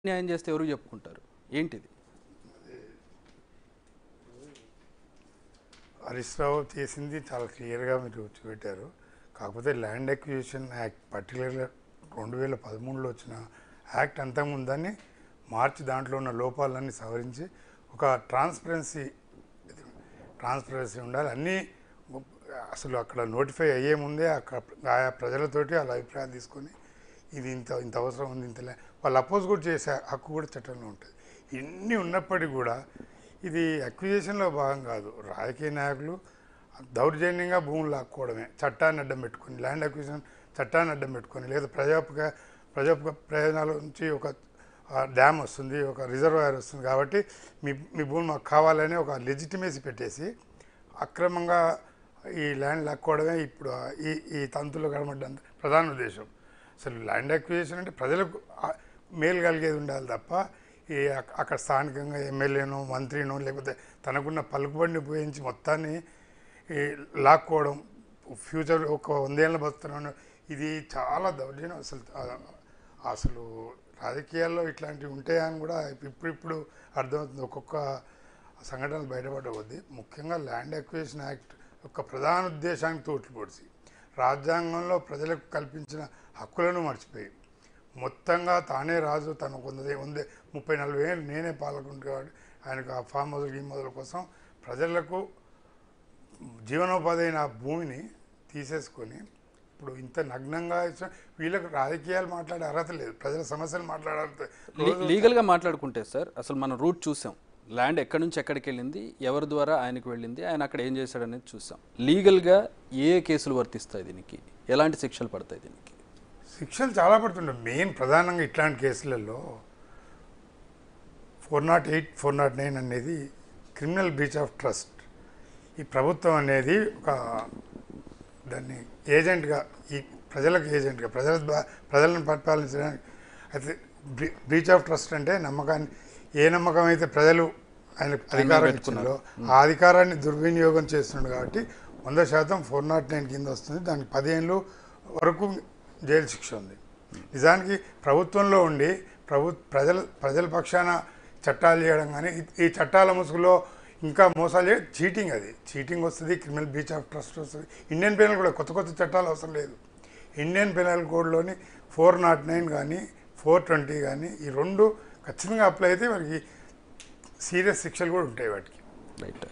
న్యాయం చేస్తే ఎవరు చెప్పుకుంటారు? ఏంటిది? హరీష్ రావు చేసింది చాలా క్లియర్గా మీరు చూపెట్టారు. కాకపోతే ల్యాండ్ అక్విజిషన్ యాక్ట్ పర్టికులర్గా 2013లో వచ్చిన యాక్ట్ అంతకుముందని మార్చి దాంట్లో ఉన్న లోపాలన్నీ సవరించి ఒక ట్రాన్స్పరెన్సీ ఉండాలి. అన్నీ అసలు అక్కడ నోటిఫై అయ్యే ముందే అక్కడ ఆయా ప్రజలతోటి వాళ్ళ అభిప్రాయాలు తీసుకొని ఇది ఇంత అవసరం ఉంది, వాళ్ళు అపోజ్ కూడా చేసే హక్కు కూడా చట్టంలో ఉంటుంది. ఇన్ని ఉన్నప్పటికీ కూడా ఇది అక్విజిషన్లో భాగం కాదు. రాజకీయ నాయకులు దౌర్జన్యంగా భూములు లాక్కోవడమే, చట్టాన్ని అడ్డం పెట్టుకొని, ల్యాండ్ అక్విజిషన్ చట్టాన్ని అడ్డం పెట్టుకొని, లేదా ప్రజా ప్రయోజనాల నుంచి ఒక డ్యామ్ వస్తుంది, ఒక రిజర్వాయర్ వస్తుంది కాబట్టి మీ భూమి మాకు కావాలని ఒక లెజిటిమేసీ పెట్టేసి అక్రమంగా ఈ ల్యాండ్ లాక్కోవడమే ఇప్పుడు ఈ తంతులో కనబడ్డంత ప్రధాన ఉద్దేశం. అసలు ల్యాండ్ అక్విజిషన్ అంటే ప్రజలకు మేలు కలిగేది ఉండాలి తప్ప ఈ అక్కడ స్థానికంగా ఎమ్మెల్యేనో మంత్రినో లేకపోతే తనకున్న పలుకుబడిని ఉపయోగించి మొత్తాన్ని లాక్కోవడం, ఫ్యూచర్ ఒక 100 ఏళ్ళ బతున్నాను, ఇది చాలా దౌర్జన్యం. అసలు రాజకీయాల్లో ఇట్లాంటివి ఉంటాయని కూడా ఇప్పుడు అర్థమవుతుంది. ఒక్కొక్క సంఘటనలు బయటపడవద్ది. ముఖ్యంగా ల్యాండ్ అక్విజిషన్ యాక్ట్ యొక్క ప్రధాన ఉద్దేశానికి తోట్లు పొడిచి రాజ్యాంగంలో ప్రజలకు కల్పించిన హక్కులను మర్చిపోయి మొత్తంగా తానే రాజు, తను 30-40 ఏళ్ళు నేనే పాల్గొంటాడు ఆయనకు ఆ ఫామ్ హౌస్ ఈ మొదల కోసం ప్రజలకు జీవనోపాధి అయిన భూమిని తీసేసుకొని ఇప్పుడు ఇంత నగ్నంగా వీళ్ళకు రాజకీయాలు మాట్లాడే అర్హత లేదు, ప్రజల సమస్యలు మాట్లాడాలి. లీగల్గా మాట్లాడుకుంటే సార్ అసలు మనం రూట్ చూసాం, ల్యాండ్ ఎక్కడి నుంచి ఎక్కడికి వెళ్ళింది, ఎవరి ద్వారా ఆయనకు వెళ్ళింది, ఆయన అక్కడ ఏం చేశాడు అనేది చూసాం. లీగల్గా ఏ కేసులు వర్తిస్తాయి, దీనికి ఎలాంటి శిక్షలు పడతాయి? దీనికి శిక్షలు చాలా పడుతుంటాయి. మెయిన్ ప్రధానంగా ఇట్లాంటి కేసులలో 408, 409 అనేది క్రిమినల్ బ్రీచ్ ఆఫ్ ట్రస్ట్. ఈ ప్రభుత్వం అనేది ఒక దాన్ని ఏజెంట్గా, ఈ ప్రజలకు ఏజెంట్గా ప్రజలను పరిపాలించడానికి అయితే బ్రీచ్ ఆఫ్ ట్రస్ట్ అంటే నమ్మకాన్ని, ఏ నమ్మకం అయితే ప్రజలు ఆయన అధికారం ఇచ్చిందో ఆ అధికారాన్ని దుర్వినియోగం చేస్తున్నాడు కాబట్టి 100% 409 కింద వస్తుంది. దానికి 10 ఏళ్ళు వరకు జైలు శిక్ష ఉంది. నిజానికి ప్రభుత్వంలో ఉండి ప్రజల పక్షాన చట్టాలు చేయడం కానీ ఈ చట్టాల ముసుగులో ఇంకా మోసాలు చీటింగ్, అది చీటింగ్ వస్తుంది, క్రిమినల్ బ్రీచ్ ఆఫ్ ట్రస్ట్ వస్తుంది. ఇండియన్ పెనల్ కూడా కొత్త చట్టాలు అవసరం లేదు. ఇండియన్ పెనల్ కోడ్లోని 409 కానీ 420 కానీ ఈ రెండు ఖచ్చితంగా అప్లై అయితే వారికి సీరియస్ శిక్షలు కూడా ఉంటాయి వాటికి. రైట్.